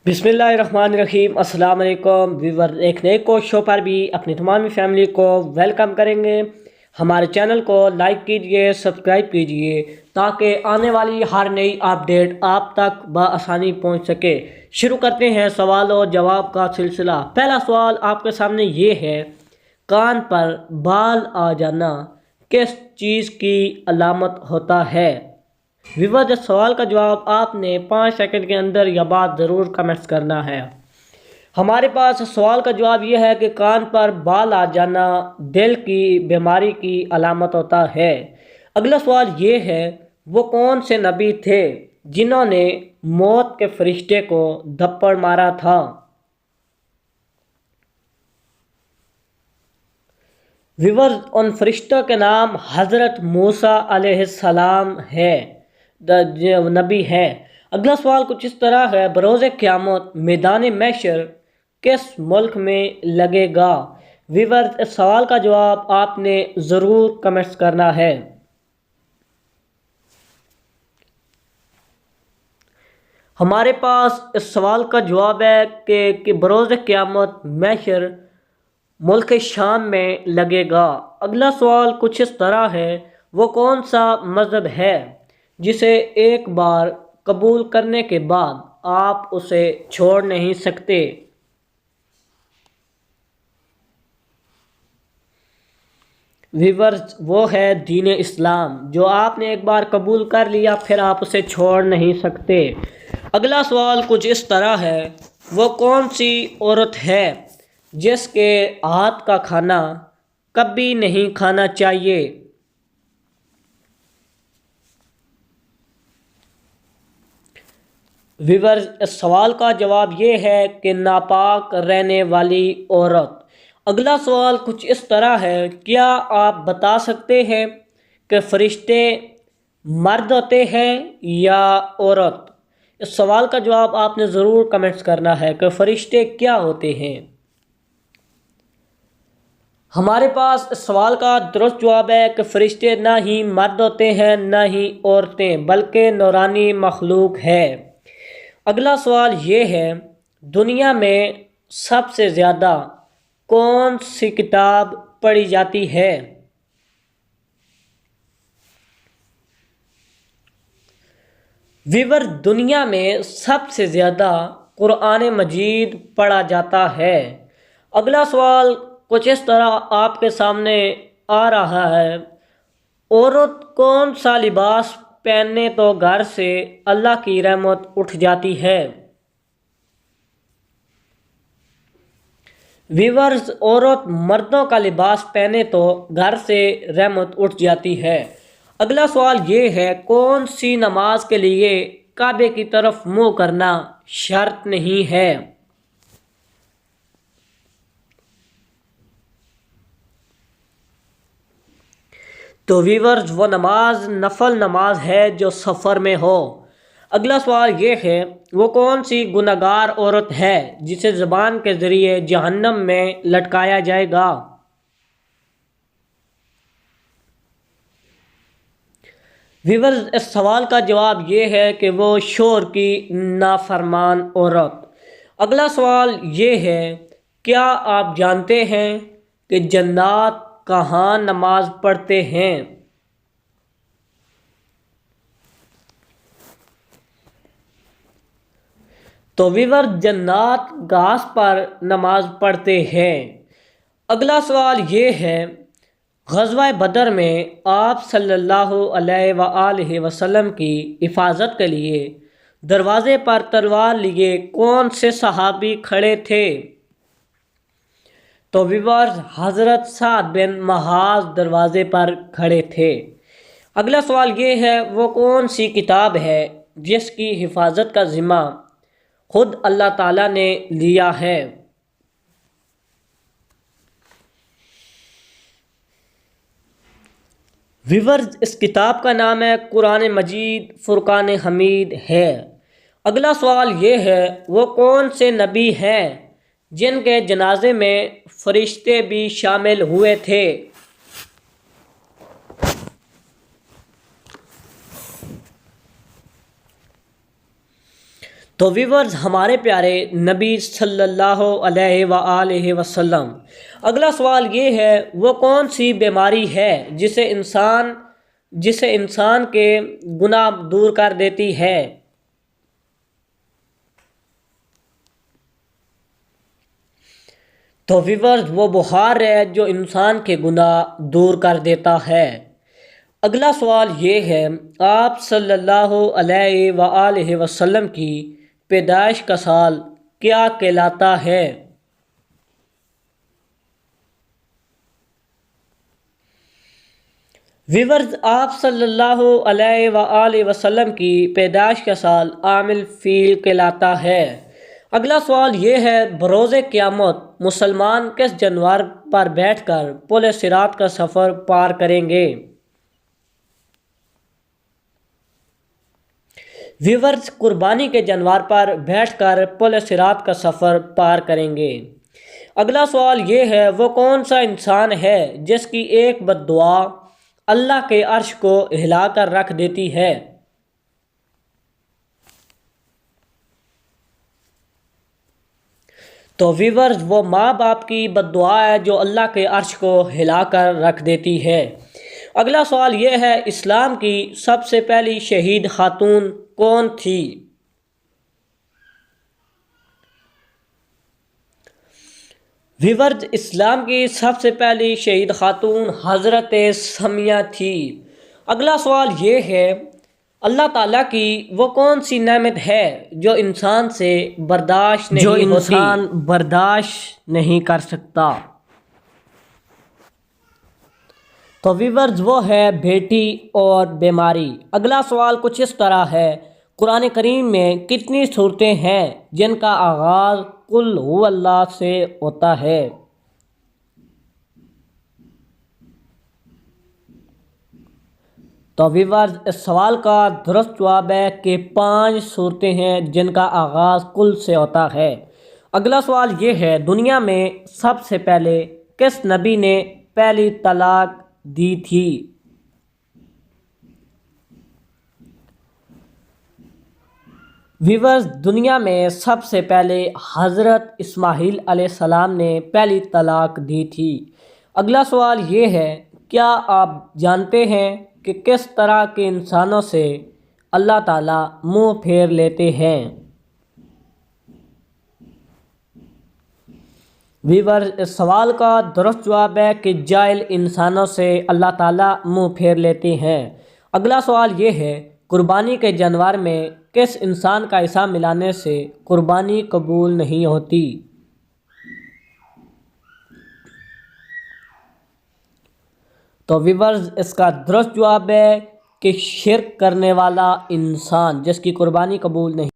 बिस्मिल्लाहिर्रहमानिर्रहीम। अस्सलाम वालेकुम व्यूवर, एक नए कोर्स शो पर भी अपनी तमाम फैमिली को वेलकम करेंगे। हमारे चैनल को लाइक कीजिए, सब्सक्राइब कीजिए ताकि आने वाली हर नई अपडेट आप तक बआसानी पहुंच सके। शुरू करते हैं सवाल और जवाब का सिलसिला। पहला सवाल आपके सामने ये है, कान पर बाल आ जाना किस चीज़ की अलामत होता है? विवाद इस सवाल का जवाब आपने 5 सेकंड के अंदर या बाद ज़रूर कमेंट्स करना है। हमारे पास सवाल का जवाब यह है कि कान पर बाल आ जाना दिल की बीमारी की अलामत होता है। अगला सवाल ये है, वो कौन से नबी थे जिन्होंने मौत के फरिश्ते को थप्पड़ मारा था? विवर्स, उन फरिश्तों के नाम हज़रत मूसा अलैहिस्सलाम है, नबी है। अगला सवाल कुछ इस तरह है, बरोज़ क़यामत मैदान महशर किस मुल्क में लगेगा? विवर्स, इस सवाल का जवाब आपने ज़रूर कमेंट्स करना है। हमारे पास इस सवाल का जवाब है कि बरोज़ क़यामत महशर मुल्क शाम में लगेगा। अगला सवाल कुछ इस तरह है, वो कौन सा मज़हब है जिसे एक बार कबूल करने के बाद आप उसे छोड़ नहीं सकते? व्यूअर्स, वो है दीन इस्लाम, जो आपने एक बार कबूल कर लिया फिर आप उसे छोड़ नहीं सकते। अगला सवाल कुछ इस तरह है, वो कौन सी औरत है जिसके हाथ का खाना कभी नहीं खाना चाहिए? व्यूअर्स, इस सवाल का जवाब ये है कि नापाक रहने वाली औरत। अगला सवाल कुछ इस तरह है, क्या आप बता सकते हैं कि फरिश्ते मर्द होते हैं या औरत? इस सवाल का जवाब आपने ज़रूर कमेंट्स करना है कि फरिश्ते क्या होते हैं। हमारे पास इस सवाल का दुरुस्त जवाब है कि फरिश्ते ना ही मर्द होते हैं ना ही औरतें, बल्कि नूरानी मखलूक है। अगला सवाल ये है, दुनिया में सबसे ज़्यादा कौन सी किताब पढ़ी जाती है? व्यूअर, दुनिया में सबसे ज़्यादा कुरान मजीद पढ़ा जाता है। अगला सवाल कुछ इस तरह आपके सामने आ रहा है, औरत कौन सा लिबास पहनने तो घर से अल्लाह की रहमत उठ जाती है? व्यूअर्स, औरत मर्दों का लिबास पहने तो घर से रहमत उठ जाती है। अगला सवाल ये है, कौन सी नमाज के लिए काबे की तरफ मुंह करना शर्त नहीं है? तो व्यूअर्स, वो नमाज नफल नमाज है जो सफ़र में हो। अगला सवाल ये है, वो कौन सी गुनहगार औरत है जिसे ज़बान के ज़रिए जहन्नम में लटकाया जाएगा? व्यूअर्स, इस सवाल का जवाब ये है कि वो शोहर की नाफरमान औरत। अगला सवाल ये है, क्या आप जानते हैं कि जन्नात कहाँ नमाज पढ़ते हैं? तो व्यूअर, जन्नात घास पर नमाज पढ़ते हैं। अगला सवाल ये है, ग़ज़वा बदर में आप सल्लल्लाहु अलैहि वसल्लम की हिफाजत के लिए दरवाज़े पर तलवार लिए कौन से सहाबी खड़े थे? तो व्यूअर्स, हज़रत साद बिन मुआज़ दरवाज़े पर खड़े थे। अगला सवाल ये है, वो कौन सी किताब है जिसकी हिफाजत का ज़िम्मा खुद अल्लाह ताला ने लिया है? व्यूअर्स, इस किताब का नाम है कुरान मजीद फ़ुरक़ान हमीद है। अगला सवाल ये है, वो कौन से नबी हैं जिनके जनाजे में फरिश्ते भी शामिल हुए थे? تو ویورز، ہمارے پیارے نبی صلی اللہ علیہ وآلہ وسلم، اگلا سوال یہ ہے، وہ کون سی بیماری ہے جسے انسان کے گناہ دور کر دیتی ہے؟ تو ویورز، وہ بخار ہے جو انسان کے گناہ دور کر دیتا ہے۔ اگلا سوال یہ ہے، آپ صلی اللہ علیہ وآلہ وسلم کی پیدائش کا سال کیا کہلاتا ہے؟ ویورز، آپ صلی اللہ علیہ وآلہ وسلم کی پیدائش کا سال عام الفیل کہلاتا ہے۔ اگلا سوال یہ ہے، بروز قیامت مسلمان کس جانور پر بیٹھ کر پل صراط کا سفر پار کریں گے؟ ویورز، قربانی کے جانور پر بیٹھ کر پل صراط کا سفر پار کریں گے۔ اگلا سوال یہ ہے، وہ کون سا انسان ہے جس کی ایک بد دعا اللہ کے عرش کو ہلا کر رکھ دیتی ہے؟ تو ویورز، وہ ماں باپ کی بد دعا ہے جو اللہ کے عرش کو ہلا کر رکھ دیتی ہے۔ اگلا سوال یہ ہے، اسلام کی سب سے پہلی شہید خاتون کون تھی؟ ویورز، اسلام کی سب سے پہلی شہید خاتون حضرت سمیہ تھی۔ اگلا سوال یہ ہے، اللہ تعالیٰ کی وہ کون سی نعمت ہے جو انسان سے برداشت نہیں کر سکتا؟ تو ویورز، وہ ہے بیٹی اور بیماری۔ اگلا سوال کچھ اس طرح ہے، قرآن کریم میں کتنی صورتیں ہیں جن کا آغاز قل هو اللہ سے ہوتا ہے؟ تو ویورز، اس سوال کا درست جواب ہے کہ 5 صورتیں ہیں جن کا آغاز قل سے ہوتا ہے۔ اگلا سوال یہ ہے، دنیا میں سب سے پہلے کس نبی نے پہلی طلاق دی تھی؟ ویورز، دنیا میں سب سے پہلے حضرت اسماعیل علیہ السلام نے پہلی طلاق دی تھی۔ اگلا سوال یہ ہے، کیا آپ جانتے ہیں کہ کس طرح کے انسانوں سے اللہ تعالیٰ منہ پھیر لیتے ہیں؟ ویورز، اس سوال کا درست جواب ہے کہ جاہل انسانوں سے اللہ تعالیٰ منہ پھیر لیتے ہیں۔ اگلا سوال یہ ہے، قربانی کے جانور میں کس انسان کا حصہ ملانے سے قربانی قبول نہیں ہوتی؟ تو ویورز، اس کا درست جواب ہے کہ شرک کرنے والا انسان، جس کی قربانی قبول نہیں